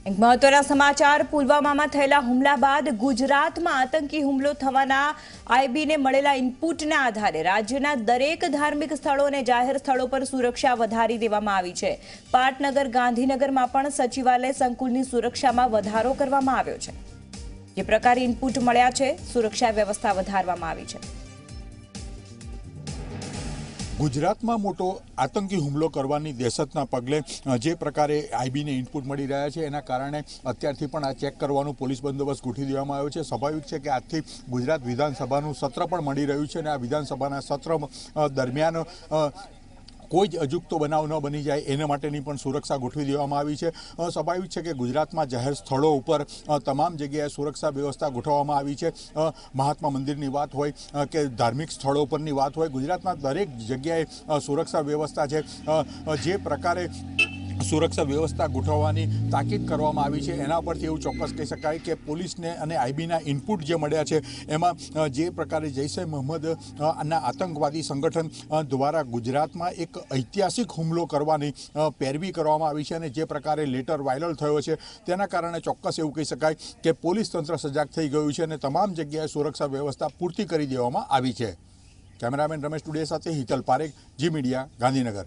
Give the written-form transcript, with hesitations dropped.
એક મહત્વના સમાચાર પુલવામામાં થયેલા હુમલા બાદ ગુજરાતમાં આતંકી હુમલો થવાના આઈબીને મળેલા ઇનપુટના આધારે રાજ્યના દરેક ધાર્મિક સ્થળો અને જાહેર સ્થળો પર સુરક્ષા વધારી દેવામાં આવી છે। પાટનગર ગાંધીનગરમાં પણ સચિવાલય સંકુલની સુરક્ષામાં વધારો કરવામાં આવ્યો છે। જે પ્રકારે ઇનપુટ મળ્યા છે, સુરક્ષા વ્યવસ્થા વધારવામાં આવી છે। गुजरात में मोटो आतंकी हुमलो करवानी दहशतना पगले जे प्रकारे आईबी ने इनपुट मळी रह्या छे एना कारणे अत्यारथी पण आ चेक करवानुं पोलीस बंदोबस्त गोठी देवामां आव्यो छे। स्वाभाविक छे के आजथी गुजरात विधानसभानुं सत्र पण मळी रह्युं छे अने आ विधानसभाना सत्र दरमियान कोई अजूगतो बनाव न बनी जाए एना माटेनी पण सुरक्षा गोठवी देवामां आवी छे। स्वाभाविक छे के गुजरात में जाहेर स्थलों पर तमाम जग्याए सुरक्षा व्यवस्था गोठववामां आवी छे। महात्मा मंदिरनी वात होय के धार्मिक स्थलों परनी वात होय, गुजरातना दरेक जग्याए सुरक्षा व्यवस्था छे। जे प्रकारे सुरक्षा व्यवस्था गोठववानी ताकीद करवामां आवी छे एना परथी एवुं चोक्कस कही शकाय के पोलीसने अने आईबीना इनपुट जे मळ्या छे एमां जे प्रकारे जैश ए मोहम्मद ना आतंकवादी संगठन द्वारा गुजरातमां एक ऐतिहासिक हुमलो करवानी पेरवी करवामां आवी छे अने जे प्रकारे लेटर वायरल थयो छे तेना कारणे चोक्कस एवुं कही शकाय के पोलीस तंत्र सजाग थई गयुं छे अने तमाम जग्याए सुरक्षा व्यवस्था पूरती करी देवामां आवी छे। कैमरामेन रमेश टुडे साथे हितल पारेख, जी मीडिया, गांधीनगर।